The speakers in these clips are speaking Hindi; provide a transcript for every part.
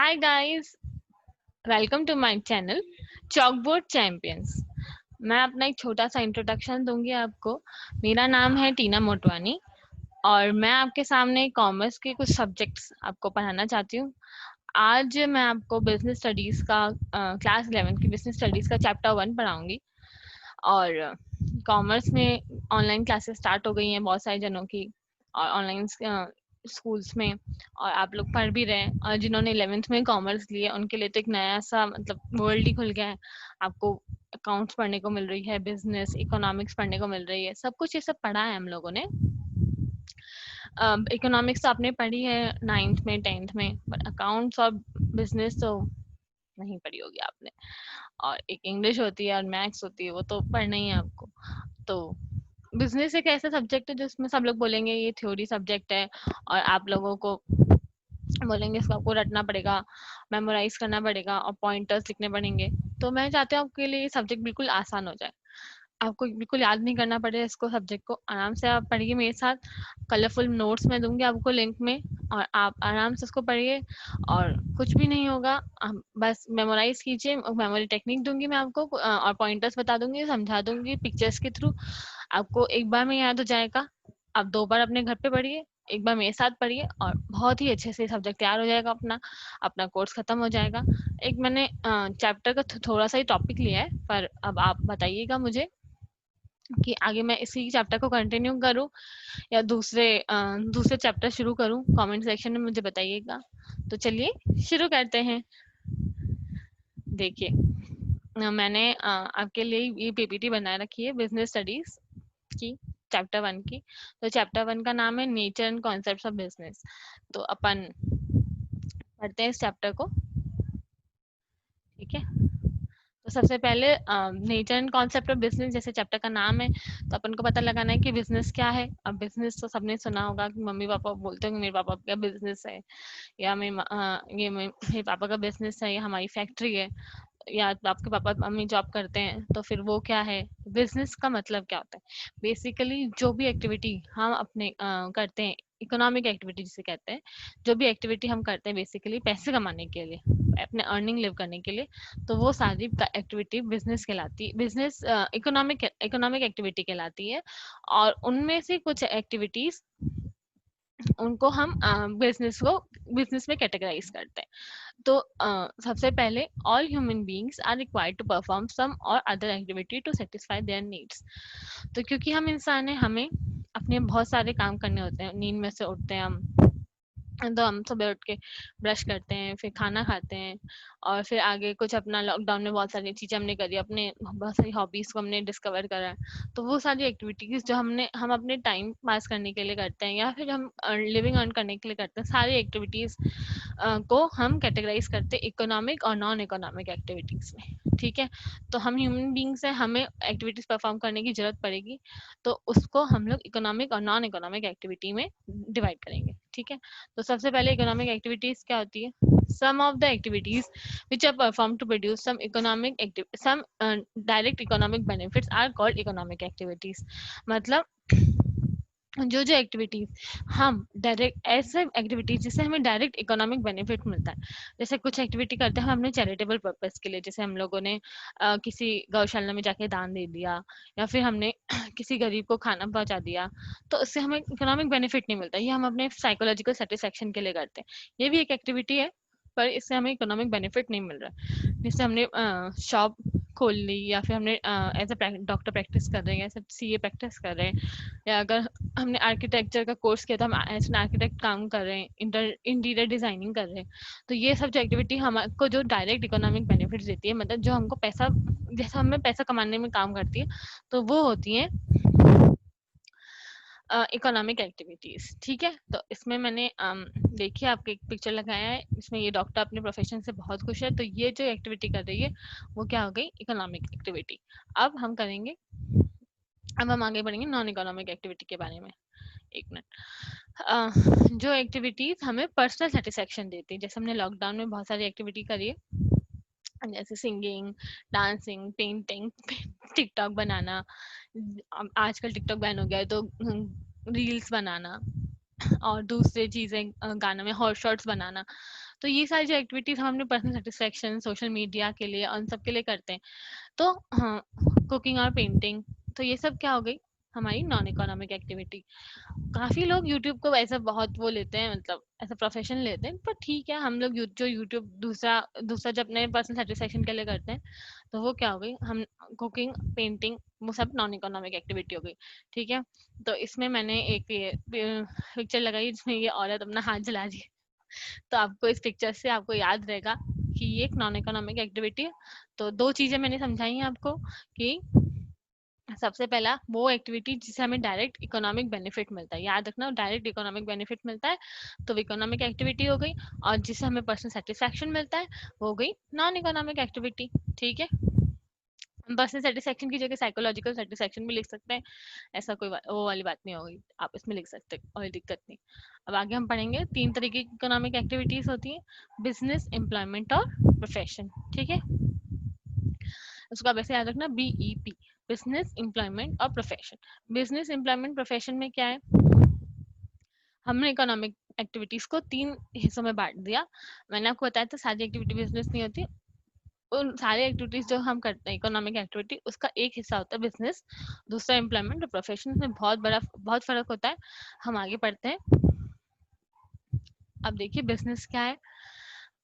Hi guys, welcome to my channel Chalkboard Champions। मैं अपना एक छोटा सा इंट्रोडक्शन दूंगी आपको। मेरा नाम है टीना मोटवानी और मैं आपके सामने कॉमर्स के कुछ सब्जेक्ट्स आपको पढ़ाना चाहती हूँ। आज मैं आपको बिजनेस स्टडीज का क्लास 11 की बिजनेस स्टडीज का चैप्टर 1 पढ़ाऊंगी। और कॉमर्स में ऑनलाइन क्लासेस स्टार्ट हो गई हैं बहुत सारे जनों की, और ऑनलाइन स्कूल्स में, और आप लोग पढ़ भी रहे हैं। और जिन्होंने 11th में कॉमर्स लिए उनके लिए तो एक नया सा मतलब वर्ल्ड ही खुल गया है। आपको अकाउंट्स पढ़ने को मिल रही है, बिजनेस इकोनॉमिक्स पढ़ने को मिल रही है, सब कुछ ये सब पढ़ा है हम लोगों ने। इकोनॉमिक्स तो आपने पढ़ी है 9th में 10th में, बट अकाउंट्स और बिजनेस तो नहीं पढ़ी होगी आपने। और एक इंग्लिश होती है और मैथ्स होती है, वो तो पढ़ना ही है आपको। तो बिजनेस एक ऐसा सब्जेक्ट है जिसमें सब लोग बोलेंगे ये थ्योरी सब्जेक्ट है, और आप लोगों को बोलेंगे इसको आपको रटना पड़ेगा, मेमोराइज करना पड़ेगा और पॉइंटर्स लिखने पड़ेंगे। तो मैं चाहती हूँ आपके लिए ये सब्जेक्ट बिल्कुल आसान हो जाए, आपको बिल्कुल याद नहीं करना पड़े इसको, सब्जेक्ट को आराम से आप पढ़िए मेरे साथ। कलरफुल नोट्स मैं दूंगी आपको लिंक में, और आप आराम से उसको पढ़िए और कुछ भी नहीं होगा। बस मेमोराइज कीजिए, मेमोरी टेक्निक दूंगी मैं आपको, और पॉइंटर्स बता दूंगी, समझा दूंगी पिक्चर्स के थ्रू। आपको एक बार में याद हो जाएगा। आप 2 बार अपने घर पे पढ़िए, एक बार मेरे साथ पढ़िए, और बहुत ही अच्छे से सब्जेक्ट तैयार हो जाएगा अपना। अपना कोर्स खत्म हो जाएगा। एक मैंने चैप्टर का थोड़ा सा ही टॉपिक लिया है, पर अब आप बताइएगा मुझे कि आगे मैं इसी चैप्टर को कंटिन्यू करूँ या दूसरे चैप्टर शुरू करूँ। कमेंट सेक्शन में मुझे बताइएगा। तो चलिए शुरू करते हैं। देखिए, मैंने आपके लिए ये पीपीटी बना रखी है बिजनेस स्टडीज की, चैप्टर 1 की। तो चैप्टर 1 का नाम है nature and concepts of business. तो अपन पढ़ते हैं इस चैप्टर को, ठीक है। तो सबसे पहले nature and concept of business, जैसे चैप्टर का नाम है, तो अपन को पता लगाना है कि बिजनेस क्या है। अब बिजनेस तो सबने सुना होगा कि मम्मी पापा बोलते होंगे मेरे पापा का बिजनेस है, या मेरे पापा का बिजनेस है, या हमारी फैक्ट्री है, या आपके पापा मम्मी जॉब करते हैं। तो फिर वो क्या है, बिजनेस का मतलब क्या होता है। बेसिकली जो भी एक्टिविटी हम अपने करते हैं, इकोनॉमिक एक्टिविटी जिसे कहते हैं, जो भी एक्टिविटी हम करते हैं बेसिकली पैसे कमाने के लिए, अपने अर्निंग लिव करने के लिए, तो वो सारी एक्टिविटी बिजनेस कहलाती है, बिजनेस इकोनॉमिक इकोनॉमिक एक्टिविटी कहलाती है। और उनमें से कुछ एक्टिविटीज, उनको हम बिजनेस में कैटेगराइज करते हैं। तो सबसे पहले, all human beings are required to perform some or other activity to satisfy their needs. तो क्योंकि हम इंसान हैं, हमें अपने बहुत सारे काम करने होते हैं। नींद में से उठते हैं हम, तो हम सुबह उठ के ब्रश करते हैं, फिर खाना खाते हैं, और फिर आगे कुछ अपना लॉकडाउन में बहुत सारी चीज़ें हमने करी, अपने बहुत सारी हॉबीज़ को हमने डिस्कवर करा है। तो वो सारी एक्टिविटीज़ जो हम अपने टाइम पास करने के लिए करते हैं, या फिर हम लिविंग अर्न करने के लिए करते हैं, सारी एक्टिविटीज़ को हम कैटेगराइज करते हैं इकोनॉमिक और नॉन इकोनॉमिक एक्टिविटीज़ में, ठीक है। तो हम ह्यूमन बींग्स हैं, हमें एक्टिविटीज़ परफॉर्म करने की ज़रूरत पड़ेगी, तो उसको हम लोग इकोनॉमिक और नॉन इकोनॉमिक एक्टिविटी में डिवाइड करेंगे, ठीक है। तो सबसे पहले इकोनॉमिक एक्टिविटीज क्या होती है। Some of the activities which are perform to produce some direct economic benefits are called economic activities. मतलब जो जो एक्टिविटीज हम डायरेक्ट, ऐसे एक्टिविटीज जिससे हमें डायरेक्ट इकोनॉमिक बेनिफिट मिलता है। जैसे कुछ एक्टिविटी करते हैं हम अपने चैरिटेबल पर्पस के लिए, जैसे हम लोगों ने किसी गौशाला में जाके दान दे दिया, या फिर हमने किसी गरीब को खाना पहुंचा दिया। तो उससे हमें इकोनॉमिक बेनिफिट नहीं मिलता, ये हम अपने साइकोलॉजिकल सेटिस्फेक्शन के लिए करते हैं। ये भी एक एक्टिविटी है, पर इससे हमें इकोनॉमिक बेनिफिट नहीं मिल रहा। जैसे हमने शॉप खोल ली, या फिर हमने एज अ डॉक्टर प्रैक्टिस कर रहे हैं, या सीए प्रैक्टिस कर रहे हैं, या अगर हमने आर्किटेक्चर का कोर्स किया, तो हम एज एन आर्किटेक्ट काम कर रहे हैं, इंटीरियर डिजाइनिंग कर रहे हैं। तो ये सब जो एक्टिविटी हमको जो डायरेक्ट इकोनॉमिक बेनिफिट्स देती है, मतलब जो हमको पैसा, जैसे हमें पैसा कमाने में काम करती है, तो वो होती है इकोनॉमिक एक्टिविटीज, ठीक है। तो इसमें मैंने देखिए आपको एक पिक्चर लगाया है, इसमें ये डॉक्टर अपने प्रोफेशन से बहुत खुश है, तो ये जो एक्टिविटी कर रही है वो क्या हो गई, इकोनॉमिक एक्टिविटी। अब हम करेंगे, अब हम आगे बढ़ेंगे नॉन इकोनॉमिक एक्टिविटी के बारे में। एक मिनट। जो एक्टिविटीज हमें पर्सनल सेटिस्फेक्शन देती है, जैसे हमने लॉकडाउन में बहुत सारी एक्टिविटी करी है, जैसे सिंगिंग, डांसिंग, पेंटिंग, टिकटॉक बनाना। आजकल टिकटॉक बैन हो गया है, तो रील्स बनाना, और दूसरी चीज़ें गानों में हॉट शॉट्स बनाना। तो ये सारी जो एक्टिविटीज़ हम अपने पर्सनल सैटिस्फैक्शन, सोशल मीडिया के लिए, उन सब के लिए करते हैं। तो हाँ, कुकिंग और पेंटिंग, तो ये सब क्या हो गई हमारी नॉन इकोनॉमिक एक्टिविटी। काफ़ी लोग यूट्यूब को वैसे बहुत वो लेते हैं, मतलब ऐसा प्रोफेशन लेते हैं, पर ठीक है, हम लोग जो यूट्यूब दूसरा दूसरा जब अपने पर्सनल सेटिस्फेक्शन के लिए करते हैं, तो वो क्या हो गई, हम कुकिंग, पेंटिंग, वो सब नॉन इकोनॉमिक एक्टिविटी हो गई। ठीक है, तो इसमें मैंने एक ये पिक्चर लगाई जिसमें ये औरत अपना हाथ जला रही है। तो आपको इस पिक्चर से आपको याद रहेगा कि ये एक नॉन इकोनॉमिक एक्टिविटी है। तो दो चीज़ें मैंने समझाई हैं आपको कि सबसे पहला वो एक्टिविटी जिससे हमें डायरेक्ट इकोनॉमिक बेनिफिट मिलता है, याद रखना, डायरेक्ट इकोनॉमिक बेनिफिट मिलता है, तो वो इकोनॉमिक एक्टिविटी हो गई। और जिससे हमें पर्सनल सेटिस्फैक्शन मिलता है, वो हो गई नॉन इकोनॉमिक एक्टिविटी। ठीक है, हम पर्सनल सेटिस्फैक्शन की जगह साइकोलॉजिकल सेटिस्फैक्शन भी लिख सकते हैं, ऐसा कोई वो वाली बात नहीं होगी, आप इसमें लिख सकते हैं, कोई दिक्कत नहीं। अब आगे हम पढ़ेंगे, तीन तरीके की इकोनॉमिक एक्टिविटीज होती हैं, बिजनेस, एम्प्लॉयमेंट और प्रोफेशन। ठीक है, उसको आप ऐसे याद रखना, BEP, बिजनेस, एम्प्लॉयमेंट और प्रोफेशन। बिजनेस, एम्प्लॉयमेंट, प्रोफेशन में क्या है, हमने इकोनॉमिक एक्टिविटीज को तीन हिस्सों में बांट दिया। मैंने आपको बताया था सारी एक्टिविटी बिजनेस नहीं होती, उन सारे एक्टिविटीज जो हम करते हैं इकोनॉमिक एक्टिविटी, उसका एक हिस्सा होता है बिजनेस, दूसरा एम्प्लॉयमेंट और प्रोफेशन में बहुत फर्क होता है। हम आगे पढ़ते हैं। अब देखिए बिजनेस क्या है।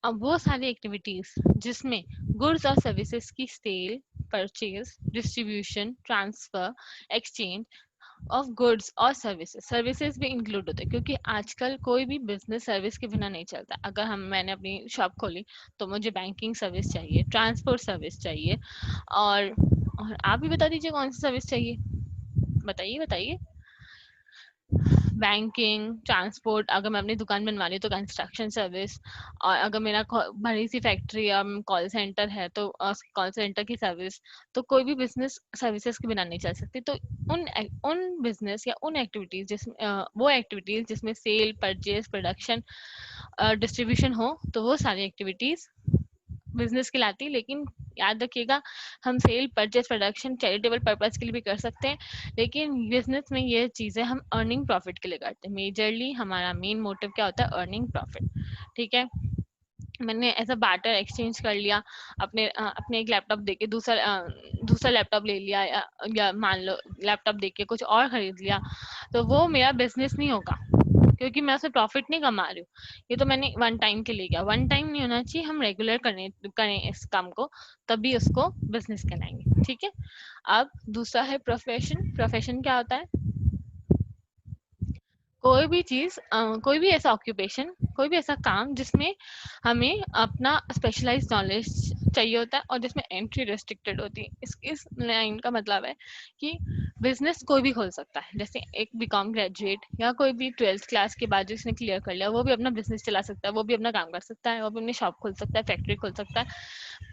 अब वो सारी एक्टिविटीज जिसमें गुड्स और सर्विसेज की sale, purchase, distribution, transfer, exchange of goods और सर्विसेज, सर्विसेज भी इंक्लूड होते हैं, क्योंकि आजकल कोई भी बिजनेस सर्विस के बिना नहीं चलता। अगर मैंने अपनी शॉप खोली तो मुझे बैंकिंग सर्विस चाहिए, ट्रांसपोर्ट सर्विस चाहिए, और आप भी बता दीजिए कौन सी सर्विस चाहिए, बताइए बताइए। बैंकिंग, ट्रांसपोर्ट, अगर मैं अपनी दुकान बनवा रही हूँ तो कंस्ट्रक्शन सर्विस, और अगर मेरा बड़ी सी फैक्ट्री या कॉल सेंटर है तो कॉल सेंटर की सर्विस। तो कोई भी बिजनेस सर्विसेज के बिना नहीं चल सकती। तो उन उन बिजनेस या उन एक्टिविटीज जिसमें वो एक्टिविटीज जिसमें सेल, परचेज, प्रोडक्शन, डिस्ट्रीब्यूशन हो, तो वो सारी एक्टिविटीज बिजनेस कहलाती है। लेकिन याद रखिएगा, हम sale, purchase, production charitable purpose के लिए भी कर सकते हैं, लेकिन बिजनेस में ये चीज़ें हम अर्निंग प्रॉफिट के लिए करते हैं। मेजरली हमारा मेन मोटिव क्या होता है, अर्निंग प्रॉफिट। ठीक है, मैंने ऐसा बार्टर एक्सचेंज कर लिया, अपने एक लैपटॉप देके दूसरा लैपटॉप ले लिया, या मान लो लैपटॉप देके कुछ और खरीद लिया, तो वो मेरा बिजनेस नहीं होगा, क्योंकि मैं उससे प्रॉफिट नहीं कमा रही हूँ। ये तो मैंने वन टाइम के लिए किया, वन टाइम नहीं होना चाहिए, हम रेगुलर करें इस काम को, तभी उसको बिजनेस कहलाएंगे। ठीक है, अब दूसरा है प्रोफेशन। प्रोफेशन क्या होता है, कोई भी चीज, कोई भी ऐसा ऑक्यूपेशन, कोई भी ऐसा काम जिसमें हमें अपना स्पेशलाइज नॉलेज चाहिए होता है और जिसमें एंट्री रेस्ट्रिक्टेड होती है। इस लाइन का मतलब है कि बिजनेस कोई भी खोल सकता है, जैसे एक बीकॉम ग्रेजुएट या कोई भी 12th क्लास के बाद जिसने क्लियर कर लिया, वो भी अपना बिजनेस चला सकता है, वो भी अपना काम कर सकता है, वो भी अपनी शॉप खोल सकता है, फैक्ट्री खोल सकता है।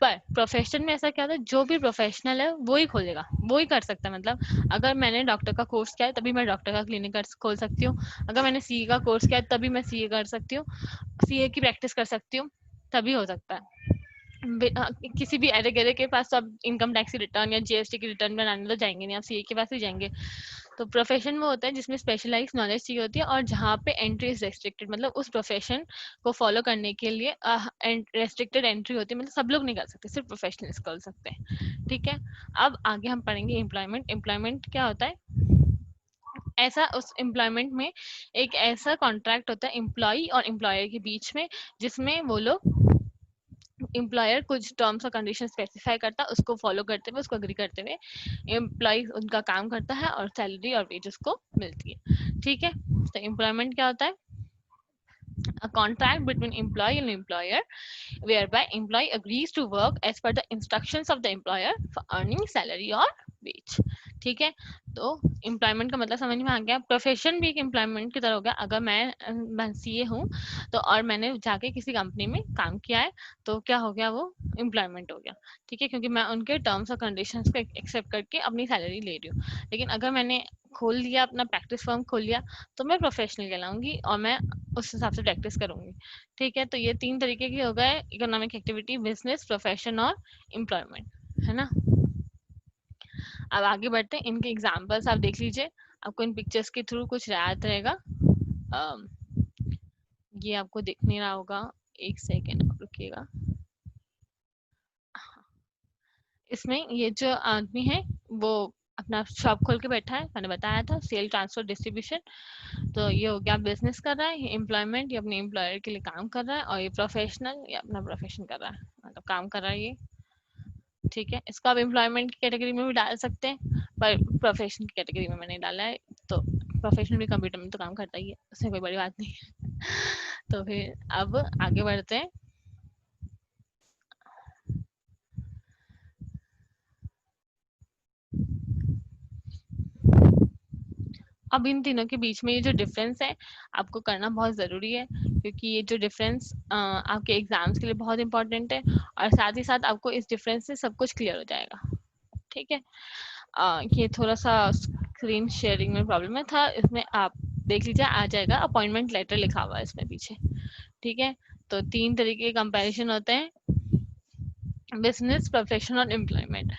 पर प्रोफेशन में ऐसा क्या होता है, जो भी प्रोफेशनल है वो ही खोलेगा, वो ही कर सकता है। मतलब अगर मैंने डॉक्टर का कोर्स किया है तभी मैं डॉक्टर का क्लिनिक खोल सकती हूँ, अगर मैंने सीए का कोर्स किया है तभी मैं सीए कर सकती हूँ, सीए की प्रैक्टिस कर सकती हूँ, तभी हो सकता है। किसी भी अरे गहरे के पास तो आप इनकम टैक्स की रिटर्न या जीएसटी की रिटर्न बनाने तो जाएंगे नहीं, आप सीए के पास ही जाएंगे। तो प्रोफेशन वो होता है जिसमें स्पेशलाइज नॉलेज चाहिए होती है और जहाँ पे एंट्री इज रेस्ट्रिक्टेड, मतलब उस प्रोफेशन को फॉलो करने के लिए रेस्ट्रिक्टेड एंट्री होती है, मतलब सब लोग नहीं कर सकते, सिर्फ प्रोफेशनल्स कर सकते हैं। ठीक है, अब आगे हम पढ़ेंगे एम्प्लॉयमेंट। एम्प्लॉयमेंट क्या होता है, ऐसा उस एम्प्लॉयमेंट में एक ऐसा कॉन्ट्रैक्ट होता है एम्प्लॉय और एम्प्लॉयर के बीच में, जिसमें वो लोग, एम्प्लॉयर कुछ टर्म्स और कंडीशन स्पेसिफाई करता है, उसको फॉलो करते हुए, उसको एग्री करते हुए एम्प्लॉय उनका काम करता है और सैलरी और वेज उसको मिलती है। ठीक है, तो एम्प्लॉयमेंट क्या होता है, a contract between employee and employer whereby employee agrees to work as per the instructions of the employer for earning salary or wage। ठीक है, तो एम्प्लॉयमेंट का मतलब समझ में आ गया। प्रोफेशन भी एक एम्प्लॉयमेंट की तरह हो गया। अगर मैं सीए हूँ तो और मैंने जाके किसी कंपनी में काम किया है, तो क्या हो गया, वो एम्प्लॉयमेंट हो गया। ठीक है, क्योंकि मैं उनके टर्म्स और कंडीशंस को एक्सेप्ट करके अपनी सैलरी ले रही हूँ। लेकिन अगर मैंने खोल लिया, अपना प्रैक्टिस फर्म खोल लिया, तो मैं प्रोफेशनल कहलाऊंगी और मैं उस हिसाब से प्रैक्टिस करूंगी। ठीक है, तो ये तीन तरीके के हो गए, इकोनॉमिक एक्टिविटी, बिजनेस, प्रोफेशन और एम्प्लॉयमेंट, है ना। अब आगे बढ़ते हैं, इनके एग्जांपल्स आप देख लीजिए, आपको इन पिक्चर्स के थ्रू कुछ याद रहेगा। ये आपको दिख नहीं रहा होगा, एक सेकेंड रुकिएगा। इसमें ये जो आदमी है वो अपना शॉप खोल के बैठा है, मैंने बताया था सेल ट्रांसफर डिस्ट्रीब्यूशन। तो ये हो गया बिजनेस कर रहा है, ये एम्प्लॉयमेंट, ये अपने एम्प्लॉयर के लिए काम कर रहा है, और ये प्रोफेशनल, ये अपना प्रोफेशन कर रहा है, मतलब काम कर रहा है ये। ठीक है, इसको आप एम्प्लॉयमेंट की कैटेगरी में भी डाल सकते हैं, पर प्रोफेशन की कैटेगरी में मैंने डाला है। तो प्रोफेशनल भी कंप्यूटर में तो काम करता ही है, उसमें कोई बड़ी बात नहीं है। तो फिर अब आगे बढ़ते हैं। अब इन तीनों के बीच में ये जो डिफरेंस है आपको करना बहुत ज़रूरी है, क्योंकि ये जो डिफरेंस आपके एग्जाम्स के लिए बहुत इंपॉर्टेंट है, और साथ ही साथ आपको इस डिफरेंस से सब कुछ क्लियर हो जाएगा। ठीक है, ये थोड़ा सा स्क्रीन शेयरिंग में प्रॉब्लम है था, इसमें आप देख लीजिए आ जाएगा, अपॉइंटमेंट लेटर लिखा हुआ है इसमें पीछे। ठीक है, तो 3 तरीके के कंपैरिजन होते हैं, बिजनेस, प्रोफेशन और एम्प्लॉयमेंट।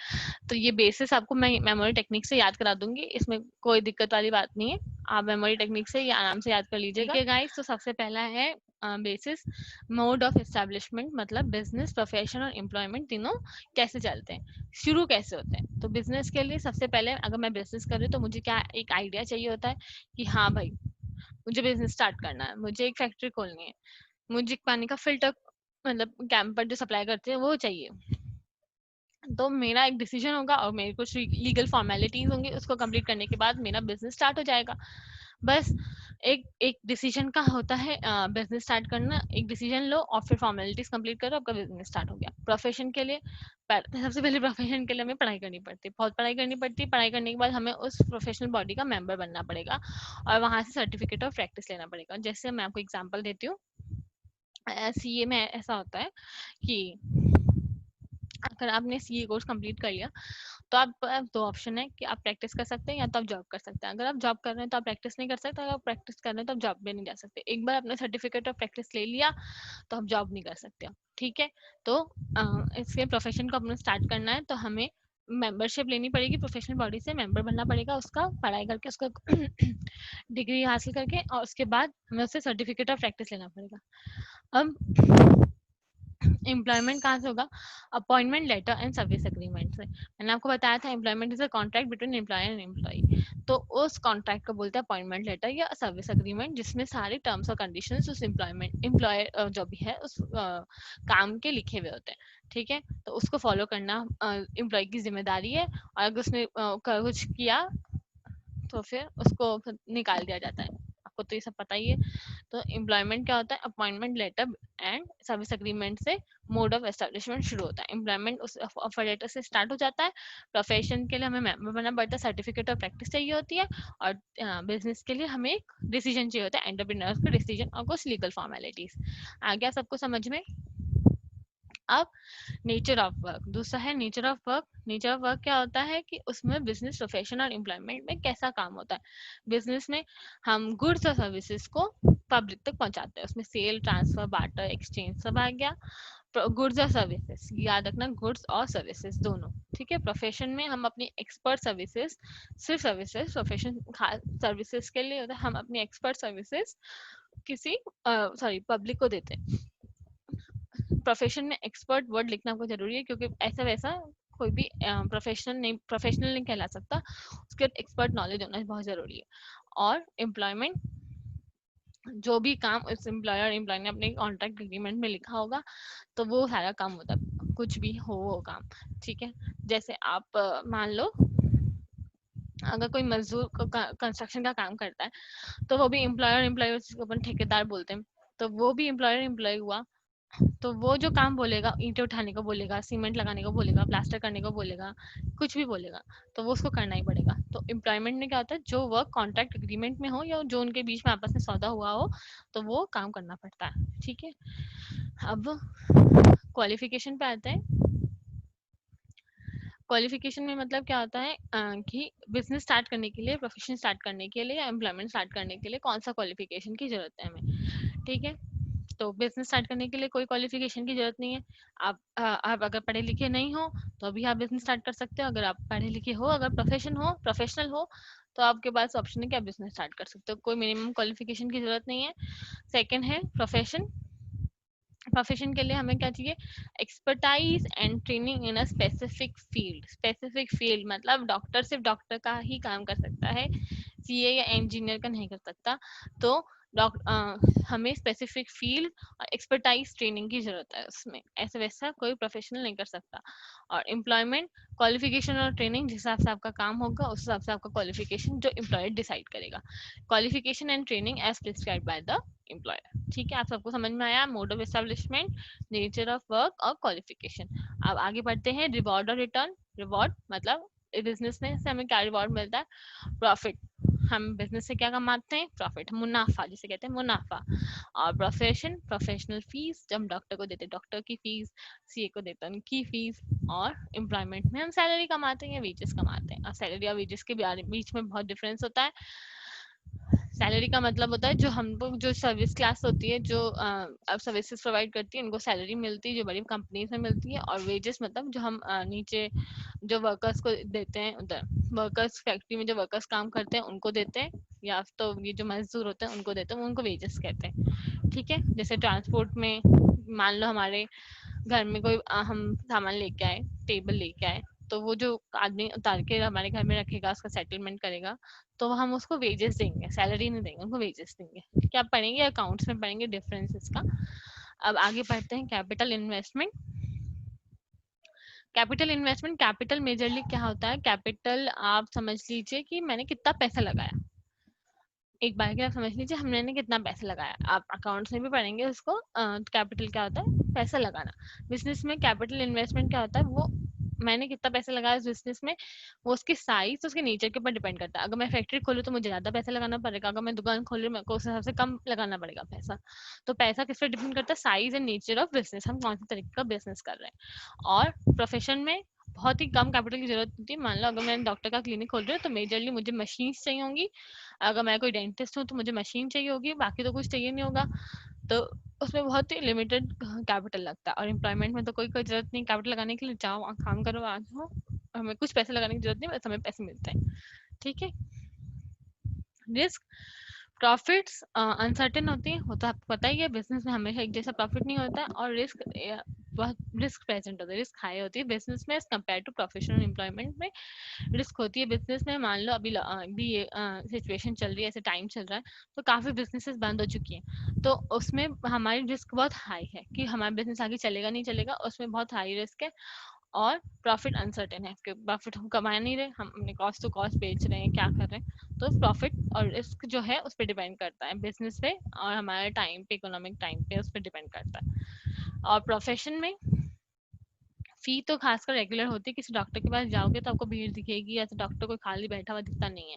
तो ये बेसिस आपको मैं मेमोरी टेक्निक से याद करा दूंगी, इसमें कोई दिक्कत वाली बात नहीं है, आप मेमोरी टेक्निक से ये आराम से याद कर लीजिएगा। ठीक है गाइस, तो सबसे पहला है बेसिस, मोड ऑफ एस्टेब्लिशमेंट, मतलब बिजनेस, प्रोफेशन और एम्प्लॉयमेंट तीनों कैसे चलते हैं, शुरू कैसे होते हैं। तो बिजनेस के लिए सबसे पहले अगर मैं बिजनेस कर रही हूँ तो मुझे क्या एक आइडिया चाहिए होता है कि हाँ भाई मुझे बिजनेस स्टार्ट करना है, मुझे एक फैक्ट्री खोलनी है, मुझे एक पानी का फिल्टर, मतलब कैंप पर जो सप्लाई करते हैं वो चाहिए। तो मेरा एक डिसीजन होगा और मेरे कुछ लीगल फॉर्मेलिटीज होंगी, उसको कंप्लीट करने के बाद मेरा बिजनेस स्टार्ट हो जाएगा। बस एक एक डिसीजन का होता है बिजनेस स्टार्ट करना, एक डिसीजन लो और फिर फॉर्मेलिटीज कंप्लीट करो, आपका बिजनेस स्टार्ट हो गया। प्रोफेशन के लिए सबसे पहले प्रोफेशन के लिए हमें पढ़ाई करनी पड़ती है, बहुत पढ़ाई करनी पड़ती है। पढ़ाई करने के बाद हमें उस प्रोफेशनल बॉडी का मेंबर बनना पड़ेगा और वहां से सर्टिफिकेट ऑफ प्रैक्टिस लेना पड़ेगा। जैसे मैं आपको एग्जाम्पल देती हूँ, सीए में ऐसा होता है कि अगर आपने सीए कोर्स कंप्लीट कर लिया तो आप दो ऑप्शन है कि आप प्रैक्टिस कर सकते हैं या तो आप जॉब कर सकते हैं। अगर आप जॉब कर रहे हैं तो आप प्रैक्टिस नहीं कर सकते, अगर आप प्रैक्टिस कर रहे हैं तो आप जॉब भी नहीं जा सकते। एक बार आपने सर्टिफिकेट ऑफ प्रैक्टिस ले लिया तो आप जॉब नहीं कर सकते हो। ठीक है, तो इसके प्रोफेशन को अपना स्टार्ट करना है तो हमें मेंबरशिप लेनी पड़ेगी, प्रोफेशनल बॉडी से मेंबर बनना पड़ेगा, उसका पढ़ाई करके उसका डिग्री हासिल करके, और उसके बाद हमें उससे सर्टिफिकेट ऑफ प्रैक्टिस लेना पड़ेगा। अब एम्प्लॉयमेंट कहाँ से होगा, appointment letter and service agreement से। मैंने आपको बताया था employment is a contract between employer and employee, तो उस कॉन्ट्रैक्ट को बोलते हैं अपॉइंटमेंट लेटर या सर्विस एग्रीमेंट, जिसमें सारे टर्म्स और कंडीशंस उस एम्प्लॉयमेंट एम्प्लॉयर जो भी है उस काम के लिखे हुए होते हैं। ठीक है, तो उसको फॉलो करना एम्प्लॉय की जिम्मेदारी है, और अगर उसने कुछ किया तो फिर उसको फिर निकाल दिया जाता है। आपको तो ये सब पता ही है। तो एम्प्लॉयमेंट क्या होता है, appointment letter and service agreement से मोड ऑफ एस्टेब्लिशमेंट शुरू होता है। एम्प्लॉयमेंट उस ऑफर लेटर से स्टार्ट हो जाता है। प्रोफेशन के लिए हमें मेंबर बनना पड़ता है, सर्टिफिकेट ऑफ प्रैक्टिस चाहिए होती है, और बिजनेस के लिए हमें एक डिसीजन चाहिए होता है, एंटरप्रेन्योर्स का डिसीजन और कुछ लीगल फॉर्मेलिटीज। आ गया सबको समझ में। अब नेचर ऑफ वर्क, दूसरा है nature of work. Nature of work क्या होता है कि उसमें बिजनेस, प्रोफेशन और एम्प्लॉयमेंट में कैसा काम होता है। बिजनेस में हम गुड्स और सर्विसेज को पब्लिक तक पहुंचाते हैं, उसमें सेल, ट्रांसफर, बार्टर, एक्सचेंज सब आ गया। गुड्स और सर्विसेज याद रखना, गुड्स और सर्विसेज दोनों। ठीक है, प्रोफेशन में हम अपनी एक्सपर्ट सर्विसेज, सिर्फ सर्विसेज, प्रोफेशन सर्विसेज के लिए होता है हम अपनी एक्सपर्ट सर्विसेज किसी पब्लिक को देते हैं। प्रोफेशन में एक्सपर्ट वर्ड लिखना आपको जरूरी है, क्योंकि ऐसा वैसा कोई भी प्रोफेशनल नहीं कहला सकता, उसके एक्सपर्ट नॉलेज होना बहुत जरूरी है। और एम्प्लॉयमेंट, जो भी काम उस एम्प्लॉयर एम्प्लॉय ने अपने कॉन्ट्रैक्ट एग्रीमेंट में लिखा होगा तो वो सारा काम होता है, कुछ भी हो वो काम। ठीक है, जैसे आप मान लो अगर कोई मजदूर कंस्ट्रक्शन का काम करता है तो वो भी एम्प्लॉयर एम्प्लॉय को अपन ठेकेदार बोलते हैं, तो वो भी एम्प्लॉयर एम्प्लॉय हुआ। तो वो जो काम बोलेगा, ईंटें उठाने को बोलेगा, सीमेंट लगाने को बोलेगा, प्लास्टर करने को बोलेगा, कुछ भी बोलेगा, तो वो उसको करना ही पड़ेगा। तो एम्प्लॉयमेंट में क्या होता है, जो वर्क कॉन्ट्रैक्ट एग्रीमेंट में हो या जो उनके बीच में आपस में सौदा हुआ हो तो वो काम करना पड़ता है। ठीक है, अब क्वालिफिकेशन पे आते हैं। क्वालिफिकेशन में मतलब क्या होता है कि बिजनेस स्टार्ट करने के लिए, प्रोफेशन स्टार्ट करने के लिए या एम्प्लॉयमेंट स्टार्ट करने के लिए कौन सा क्वालिफिकेशन की जरूरत है हमें। ठीक है, तो बिजनेस स्टार्ट करने के लिए कोई क्वालिफिकेशन की जरूरत नहीं है। आप अगर पढ़े लिखे नहीं हो तो भी आप बिजनेस स्टार्ट कर सकते हो। अगर आप पढ़े लिखे हो, अगर प्रोफेशनल हो, तो आपके पास ऑप्शन है कि आप बिजनेस स्टार्ट कर सकते हो। कोई मिनिमम क्वालिफिकेशन की जरूरत नहीं है। सेकंड है प्रोफेशन। प्रोफेशन के लिए हमें क्या चाहिए? Expertise and training in a specific field. Specific field मतलब डॉक्टर सिर्फ डॉक्टर का ही काम कर सकता है, सीए या इंजीनियर का नहीं कर सकता। तो हमें स्पेसिफिक फील्ड और एक्सपर्टाइज ट्रेनिंग की जरूरत है उसमें। ऐसे वैसा कोई प्रोफेशनल नहीं कर सकता। और एम्प्लॉयमेंट, क्वालिफिकेशन और ट्रेनिंग जिस हिसाब से आपका काम होगा उस हिसाब से आपका क्वालिफिकेशन जो एम्प्लॉयर डिसाइड करेगा। Qualification and training as prescribe by the employer. ठीक है, आप सबको समझ में आया? Mode of establishment, nature of work और क्वालिफिकेशन। अब आगे बढ़ते हैं रिवॉर्ड और रिटर्न। रिवॉर्ड मतलब बिजनेस में से हमें क्या रिवॉर्ड मिलता है? प्रॉफिट। हम बिजनेस से क्या कमाते हैं? प्रॉफिट, मुनाफा जिसे कहते हैं मुनाफा। और प्रोफेशन, प्रोफेशनल फीस, जब हम डॉक्टर को देते हैं डॉक्टर की फीस, सीए को देते हैं उनकी फीस। और एम्प्लॉयमेंट में हम सैलरी कमाते हैं या वेजेस कमाते हैं। और सैलरी और वेजेस के बीच में बहुत डिफरेंस होता है। सैलरी का मतलब होता है जो हम लोग जो सर्विस क्लास होती है, जो अब सर्विसेज प्रोवाइड करती है, उनको सैलरी मिलती है, जो बड़ी कंपनीज में मिलती है। और वेजेस मतलब जो हम नीचे जो वर्कर्स को देते हैं, उधर वर्कर्स फैक्ट्री में जो वर्कर्स काम करते हैं उनको देते हैं, या तो ये जो मजदूर होते हैं उनको देते हैं, उनको वेजेस कहते हैं। ठीक है, जैसे ट्रांसपोर्ट में मान लो हमारे घर में कोई हम सामान लेके आए, टेबल लेके आए, तो वो जो आदमी उतार के हमारे घर में रखेगा, उसका सेटलमेंट करेगा, तो हम उसको वेजेस देंगे, सैलरी नहीं देंगे, उनको वेजेस देंगे। क्या पढ़ेंगे? अकाउंट्स में पढ़ेंगे डिफरेंस इसका। अब आगे बढ़ते हैं capital investment. Capital investment, capital majorly क्या होता है? कैपिटल आप समझ लीजिए कि मैंने कितना पैसा लगाया। एक बार के आप समझ लीजिए हमने कितना पैसा लगाया। आप अकाउंट्स में भी पढ़ेंगे उसको। कैपिटल क्या होता है? पैसा लगाना। बिजनेस में कैपिटल इन्वेस्टमेंट क्या होता है? वो मैंने कितना पैसा लगाया इस बिजनेस में, वो उसकी साइज, उसके नेचर के ऊपर डिपेंड करता है। अगर मैं फैक्ट्री खोलूँ तो मुझे ज्यादा पैसा लगाना पड़ेगा, अगर मैं दुकान खोल रही हूँ मेरे को उस हिसाब से कम लगाना पड़ेगा पैसा। तो पैसा किस पर डिपेंड करता है? Size and nature of business, हम कौन से तरीके का बिजनेस कर रहे हैं। और प्रोफेशन में बहुत ही कम कैपिटल की जरूरत होती है। मान लो अगर मैं डॉक्टर का क्लिनिक खोल रही हूँ तो मेजरली मुझे मशीन चाहिए होंगी। अगर मैं कोई डेंटिस्ट हूँ तो मुझे मशीन चाहिए होगी, बाकी तो कुछ चाहिए नहीं होगा। तो उसमें बहुत ही लिमिटेड कैपिटल लगता है। और एम्प्लॉयमेंट में तो कोई कोई जरूरत नहीं कैपिटल लगाने के लिए, जाओ काम करो आ जाओ, हमें कुछ पैसे लगाने की जरूरत नहीं, बस हमें पैसे मिलते हैं। ठीक है। रिस्क, प्रॉफिट्स अनसर्टेन होती है, वो तो आपको पता ही है, बिजनेस में हमेशा एक जैसा प्रॉफिट नहीं होता है। और रिस्क बहुत रिस्क प्रेजेंट होता है, रिस्क हाई होती है बिजनेस में कंपेयर टू प्रोफेशनल एम्प्लॉयमेंट में। रिस्क होती है बिजनेस में। मान लो अभी ये सिचुएशन चल रही है, ऐसे टाइम चल रहा है, तो काफ़ी बिजनेसेस बंद हो चुकी हैं, तो उसमें हमारी रिस्क बहुत हाई है कि हमारा बिजनेस आगे चलेगा नहीं चलेगा, उसमें बहुत हाई रिस्क है। और प्रॉफिट अनसर्टेन है, प्रॉफिट हम कमा नहीं रहे, हम अपने कॉस्ट टू कॉस्ट बेच रहे हैं, क्या कर रहे हैं। तो प्रॉफिट और रिस्क जो है उस पर डिपेंड करता है बिजनेस पे, और हमारे टाइम पे, इकोनॉमिक टाइम पे उस पर डिपेंड करता है। और प्रोफेशन में फी तो खासकर रेगुलर होती है। किसी डॉक्टर के पास जाओगे तो आपको भीड़ दिखेगी, ऐसे डॉक्टर कोई खाली बैठा हुआ दिखता नहीं है।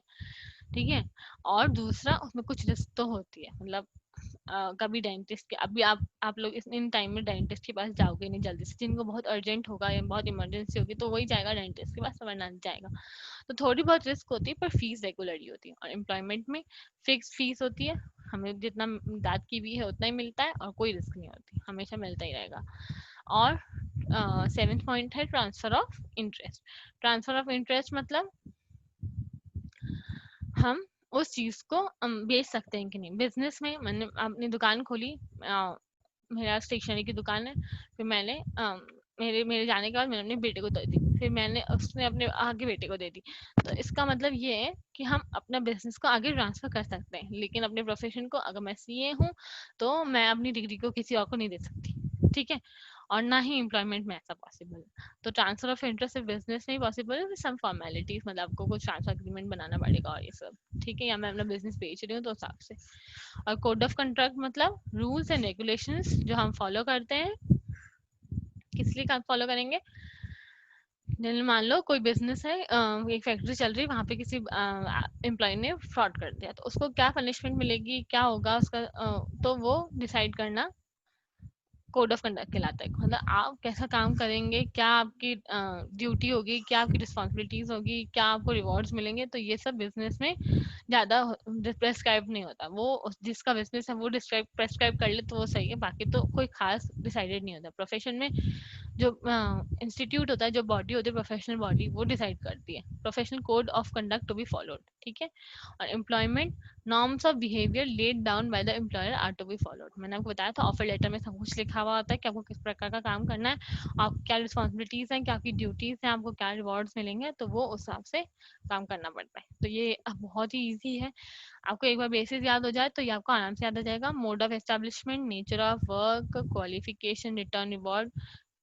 ठीक है। और दूसरा उसमें कुछ रिस्क तो होती है, मतलब कभी डेंटिस्ट के, अभी आप लोग इन टाइम में डेंटिस्ट के पास जाओगे नहीं जल्दी से, जिनको बहुत अर्जेंट होगा या बहुत इमरजेंसी होगी तो वही जाएगा डेंटिस्ट के पास, वरना नहीं जाएगा। तो थोड़ी बहुत रिस्क होती है, पर फीस रेगुलरली होती है। और एम्प्लॉयमेंट में फिक्स फीस होती है, हमें जितना दांत की भी है उतना ही मिलता है, और कोई रिस्क नहीं होती, हमेशा मिलता ही रहेगा। और सेवेंथ पॉइंट है transfer of interest. Transfer of interest मतलब हम उस चीज को बेच सकते हैं कि नहीं। बिजनेस में मैंने अपनी दुकान खोली, मेरा स्टेशनरी की दुकान है, फिर मैंने मेरे मेरे जाने के बाद मैंने अपने बेटे को दे दी, फिर मैंने उसने अपने आगे बेटे को दे दी। तो इसका मतलब ये है कि हम अपना बिजनेस को आगे ट्रांसफर कर सकते हैं, लेकिन अपने प्रोफेशन को, अगर मैं सीए हूँ तो मैं अपनी डिग्री को किसी और को नहीं दे सकती। ठीक है। और ना ही एम्प्लॉयमेंट में ऐसा पॉसिबल है। तो ट्रांसफर ऑफ इंटरेस्ट सिर्फ बिजनेस में ही पॉसिबल है, सम फॉर्मेलिटीज, मतलब आपको कुछ ट्रांसफर एग्रीमेंट बनाना पड़ेगा और ये सब। ठीक है, या मैं अपना बिजनेस बेच रही हूँ तो उस हिसाब से। और कोड ऑफ कंडक्ट मतलब रूल्स एंड रेगुलेशंस जो हम फॉलो करते हैं, किस लिए फॉलो करेंगे। मान लो कोई बिजनेस है, एक फैक्ट्री चल रही है, वहां पे किसी एम्प्लॉय ने फ्रॉड कर दिया, तो उसको क्या पनिशमेंट मिलेगी, क्या होगा उसका, तो वो डिसाइड करना कोड ऑफ कंडक्ट कहलाता है। मतलब आप कैसा काम करेंगे, क्या आपकी ड्यूटी होगी, क्या आपकी रिस्पॉन्सिबिलिटीज होगी, क्या आपको रिवॉर्ड्स मिलेंगे, तो ये सब बिजनेस में ज़्यादा प्रेस्क्राइब नहीं होता। वो जिसका बिजनेस है वो प्रेस्क्राइब कर ले तो वो सही है, बाकी तो कोई खास डिसाइडेड नहीं होता। प्रोफेशन में जो इंस्टीट्यूट होता है, जो बॉडी होती है प्रोफेशनल बॉडी, वो डिसाइड करती है professional code of conduct to be followed, ठीक है। और employment norms of behaviour laid down by the employer are to be followed. मैंने आपको बताया था ऑफर लेटर में सब कुछ लिखा हुआ होता है कि आपको किस प्रकार का काम करना है, आप क्या रिस्पॉन्सिबिलिटीज हैं, क्या आपकी ड्यूटीज हैं, आपको क्या रिवॉर्ड्स मिलेंगे, तो वो उस हिसाब से काम करना पड़ता है। तो ये बहुत ही ईजी है, आपको एक बार बेसिस याद हो जाए तो ये आपको आराम से याद हो जाएगा। Mode of establishment, nature of work, qualification, return reward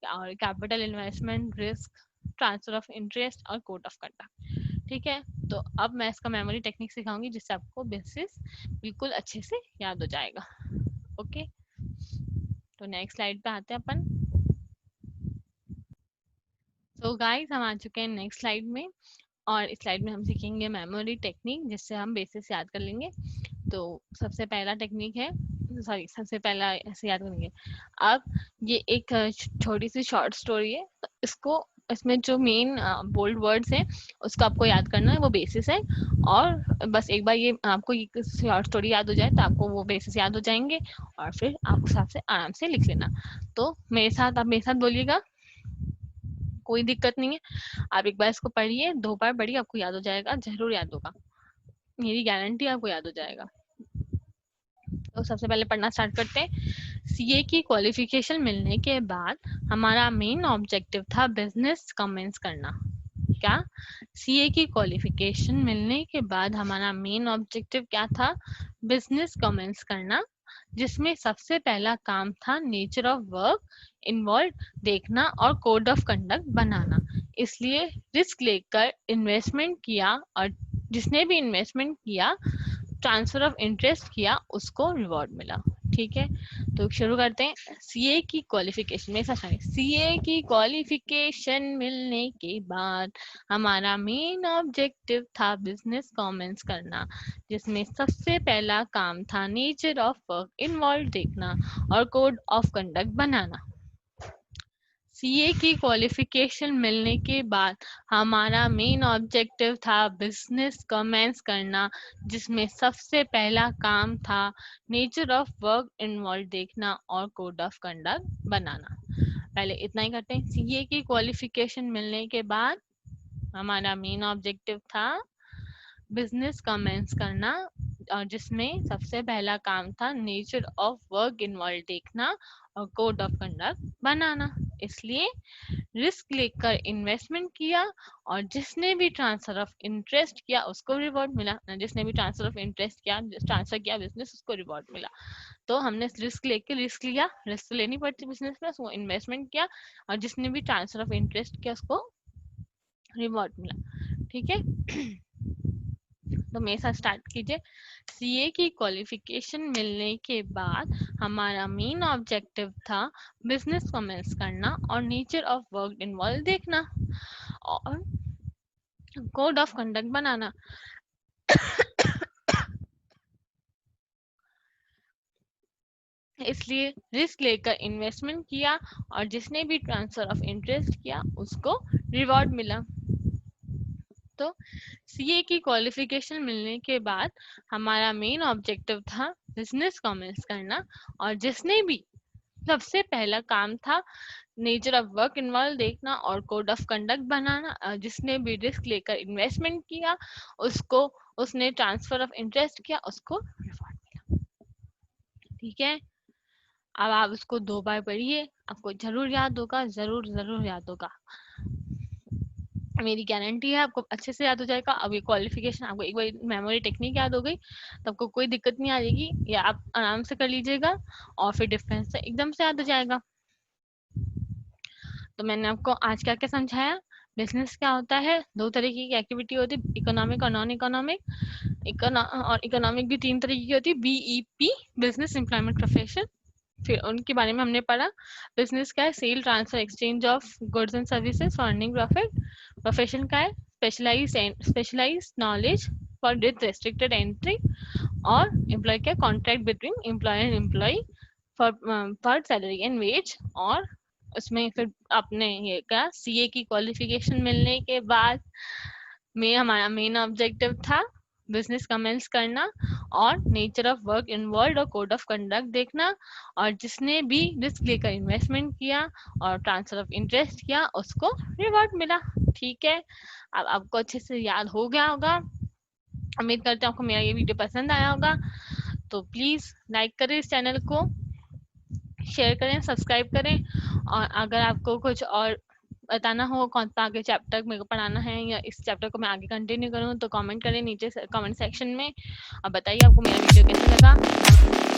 और capital investment, risk, transfer of interest और कोड ऑफ कंडक्ट, ठीक है। तो अब मैं इसका मेमोरी टेक्निक सिखाऊंगी जिससे आपको बेसिस बिल्कुल अच्छे से याद हो जाएगा। ओके, तो नेक्स्ट स्लाइड पे आते हैं अपन। तो गाइस हम आ चुके हैं नेक्स्ट स्लाइड में, और इस स्लाइड में हम सीखेंगे मेमोरी टेक्निक जिससे हम बेसिस याद कर लेंगे। तो सबसे पहला टेक्निक है, सॉरी सबसे पहला ऐसे याद करेंगे। अब ये एक छोटी सी शॉर्ट स्टोरी है, तो इसको इसमें जो मेन बोल्ड वर्ड्स हैं उसको आपको याद करना है, वो बेसिस है। और बस एक बार ये आपको ये शॉर्ट स्टोरी याद हो जाए तो आपको वो बेसिस याद हो जाएंगे, और फिर आप उस हिसाब से आराम से लिख लेना। तो मेरे साथ आप मेरे साथ बोलिएगा, कोई दिक्कत नहीं है। आप एक बार इसको पढ़िए, 2 बार पढ़िए, आपको याद हो जाएगा, जरूर याद होगा, मेरी गारंटी आपको याद हो जाएगा। तो सबसे पहले पढ़ना स्टार्ट करते हैं। सीए की क्वालिफिकेशन मिलने के बाद हमारा मेन ऑब्जेक्टिव था बिजनेस कमेंस करना। क्या? सीए की क्वालिफिकेशन मिलने के बाद हमारा मेन ऑब्जेक्टिव क्या था? बिजनेस कमेंस करना, जिसमें सबसे पहला काम था नेचर ऑफ वर्क इन्वॉल्व देखना और कोड ऑफ कंडक्ट बनाना। इसलिए रिस्क लेकर इन्वेस्टमेंट किया, और जिसने भी इन्वेस्टमेंट किया, ट्रांसफर ऑफ इंटरेस्ट किया, उसको रिवॉर्ड मिला। ठीक है, तो शुरू करते हैं। सीए की क्वालिफिकेशन में सीए की क्वालिफिकेशन मिलने के बाद हमारा मेन ऑब्जेक्टिव था बिजनेस कमेंस करना, जिसमें सबसे पहला काम था नेचर ऑफ वर्क इन्वॉल्व देखना और code of conduct banana. CA की क्वालिफिकेशन मिलने के बाद हमारा मेन ऑब्जेक्टिव था बिजनेस कमेंस करना, जिसमें सबसे पहला काम था नेचर ऑफ वर्क इन्वॉल्व देखना और कोड ऑफ कंडक्ट बनाना। पहले इतना ही करते हैं। सीए की क्वालिफिकेशन मिलने के बाद हमारा मेन ऑब्जेक्टिव था बिजनेस कमेंस करना, और जिसमें सबसे पहला काम था नेचर ऑफ वर्क इन्वॉल्व देखना और कोड ऑफ कंडक्ट बनाना। इसलिए रिस्क लेकर इन्वेस्टमेंट किया, और जिसने भी ट्रांसफर ऑफ इंटरेस्ट किया उसको रिवॉर्ड मिला। जिसने भी ट्रांसफर ऑफ इंटरेस्ट किया, ट्रांसफर किया बिजनेस, उसको रिवॉर्ड मिला। तो हमने रिस्क लेके रिस्क लिया, रिस्क लेनी पड़ती बिजनेस में, उसको इन्वेस्टमेंट किया, और जिसने भी ट्रांसफर ऑफ इंटरेस्ट किया उसको रिवॉर्ड मिला। ठीक है, तो मेरे साथ स्टार्ट कीजिए। सीए की क्वालिफिकेशन मिलने के बाद हमारा मेन ऑब्जेक्टिव था बिजनेस कमेंस करना और नेचर ऑफ वर्क इन्वॉल्व देखना और कोड ऑफ कंडक्ट बनाना। इसलिए रिस्क लेकर इन्वेस्टमेंट किया, और जिसने भी ट्रांसफर ऑफ इंटरेस्ट किया उसको रिवॉर्ड मिला। तो सीए की क्वालिफिकेशन मिलने के बाद हमारा मेन ऑब्जेक्टिव था बिजनेस कमेंस करना, और जिसने भी सबसे पहला काम था नेचर ऑफ वर्क इन्वॉल्व देखना और कोड ऑफ कंडक्ट बनाना। जिसने भी रिस्क लेकर इन्वेस्टमेंट किया उसको, उसने ट्रांसफर ऑफ इंटरेस्ट किया, उसको रिवॉर्ड मिला। ठीक है, अब आप इसको 2 बार पढ़िए, आपको जरूर याद होगा, जरूर जरूर याद होगा, मेरी गारंटी है आपको अच्छे से याद हो जाएगा। अब ये क्वालिफिकेशन आपको एक बार मेमोरी टेक्निक याद हो गई तो आपको कोई दिक्कत नहीं आ जाएगी, या आप आराम से कर लीजिएगा और फिर डिफरेंस से एकदम से याद हो जाएगा। तो मैंने आपको आज क्या क्या समझाया। बिजनेस क्या होता है, 2 तरीके की एक्टिविटी होती है, इकोनॉमिक और नॉन इकोनॉमिक। और इकोनॉमिक भी 3 तरीके की होती है, बीईपी, बिजनेस एम्प्लॉयमेंट प्रोफेशन। फिर उनके बारे में हमने पढ़ा। बिजनेस क्या है, sale, transfer, exchange of goods and services for earning profit. Profession का है, specialize knowledge for with restricted entry. और एम्प्लॉय क्या, contract between employer and employ for salary and wage, और उसमें फिर आपने ये क्या सीए की क्वालिफिकेशन मिलने के बाद में हमारा मेन ऑब्जेक्टिव था बिजनेस कमेंस करना और नेचर ऑफ वर्क इन्वॉल्व और कोड ऑफ कंडक्ट देखना, और जिसने भी रिस्क लेकर इन्वेस्टमेंट किया और ट्रांसफर ऑफ इंटरेस्ट किया उसको रिवॉर्ड मिला। ठीक है, अब आपको अच्छे से याद हो गया होगा। उम्मीद करते हैं आपको मेरा ये वीडियो पसंद आया होगा। तो प्लीज़ लाइक करें इस चैनल को, शेयर करें, सब्सक्राइब करें, और अगर आपको कुछ और बताना हो कौन सा आगे चैप्टर मेरे को पढ़ाना है या इस चैप्टर को मैं आगे कंटिन्यू करूँ तो कमेंट करें नीचे कमेंट सेक्शन में, और बताइए आपको मेरा वीडियो कैसा लगा।